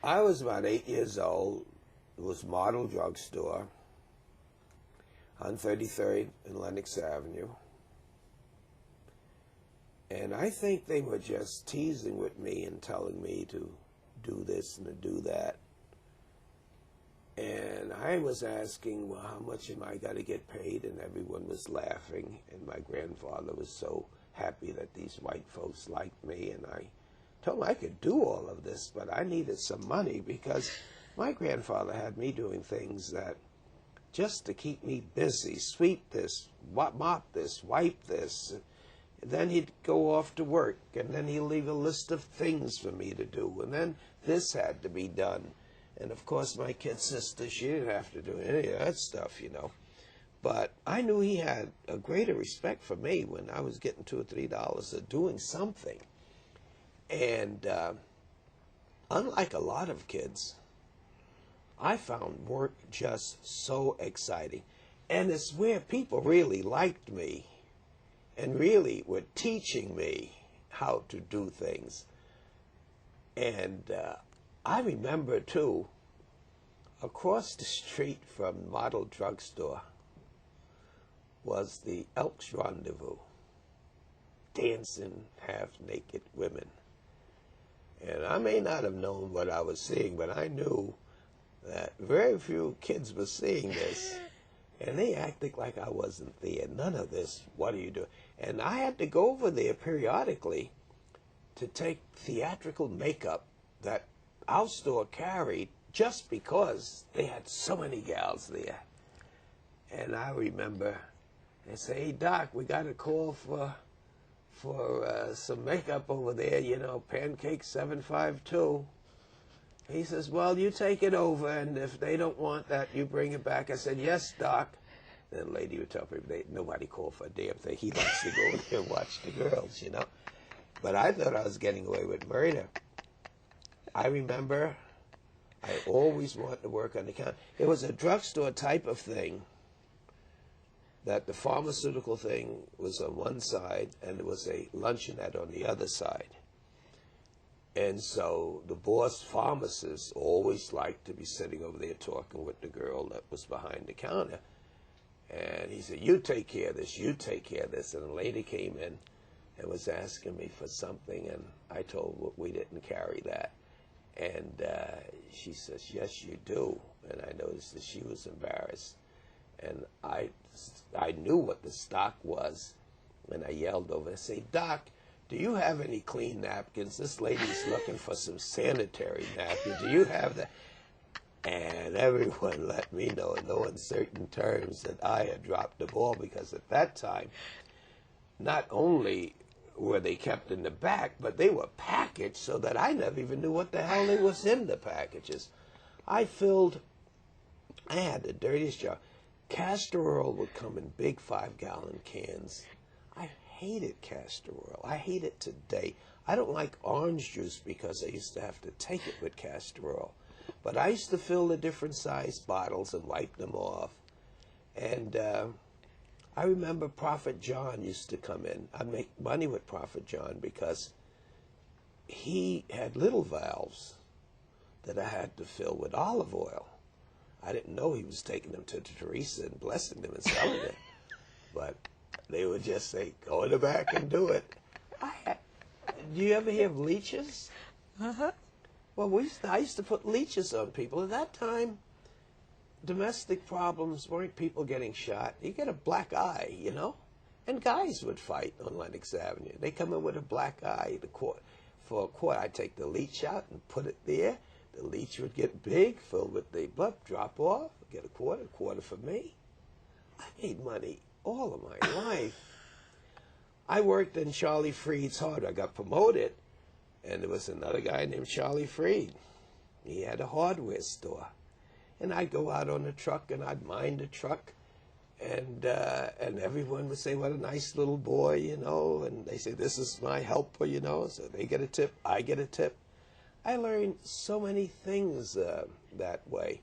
I was about 8 years old. It was Model Drugstore on 33rd and Lenox Avenue. And I think they were just teasing with me and telling me to do this and to do that. And I was asking, well, how much am I going to get paid? And everyone was laughing. And my grandfather was so happy that these white folks liked me. And I told him I could do all of this, but I needed some money because my grandfather had me doing things that just to keep me busy, sweep this, mop this, wipe this. And then he'd go off to work, and then he'd leave a list of things for me to do, and then this had to be done. And of course my kid sister, she didn't have to do any of that stuff, you know. But I knew he had a greater respect for me when I was getting $2 or $3 of doing something. And unlike a lot of kids, I found work just so exciting. And it's where people really liked me and really were teaching me how to do things. And I remember, too, across the street from Model Drugstore was the Elks Rendezvous, dancing half-naked women. And I may not have known what I was seeing, but I knew that very few kids were seeing this. And they acted like I wasn't there. None of this, what do you do? And I had to go over there periodically to take theatrical makeup that our store carried just because they had so many gals there. And I remember they say, hey, Doc, we got a call for some makeup over there, you know, Pancake 752. He says, well, you take it over, and if they don't want that, you bring it back. I said, yes, Doc. Then the lady would tell me, nobody called for a damn thing. He likes to go in there and watch the girls, you know. But I thought I was getting away with murder. I remember I always wanted to work on the counter. It was a drugstore type of thing that the pharmaceutical thing was on one side and there was a luncheonette on the other side. And so the boss pharmacist always liked to be sitting over there talking with the girl that was behind the counter. And he said, you take care of this, you take care of this. And the lady came in and was asking me for something, and I told her we didn't carry that. And she says, yes, you do. And I noticed that she was embarrassed. And I knew what the stock was, and I yelled over and said, Doc, do you have any clean napkins? This lady's looking for some sanitary napkins. Do you have that? And everyone let me know in no uncertain terms that I had dropped the ball, because at that time, not only were they kept in the back, but they were packaged so that I never even knew what the hell was in the packages. I had the dirtiest job. Castor oil would come in big 5-gallon cans. I hated castor oil. I hate it today. I don't like orange juice because I used to have to take it with castor oil. But I used to fill the different size bottles and wipe them off. And I remember Prophet John used to come in. I'd make money with Prophet John because he had little valves that I had to fill with olive oil. I didn't know he was taking them to Teresa and blessing them and selling it. But they would just say, go in the back and do it. Do you ever hear of leeches? Uh-huh. Well, I used to put leeches on people. At that time, domestic problems weren't people getting shot. You get a black eye, you know? And guys would fight on Lenox Avenue. They come in with a black eye. For a quart, I'd take the leech out and put it there. The leech would get big, filled with the blood, drop off, get a quarter for me. I made money all of my life. I worked in Charlie Freed's hardware. I got promoted, and there was another guy named Charlie Freed. He had a hardware store. And I'd go out on the truck, and I'd mind the truck, and everyone would say, what a nice little boy, you know, and they say, this is my helper, you know, so they get a tip, I get a tip. I learned so many things that way.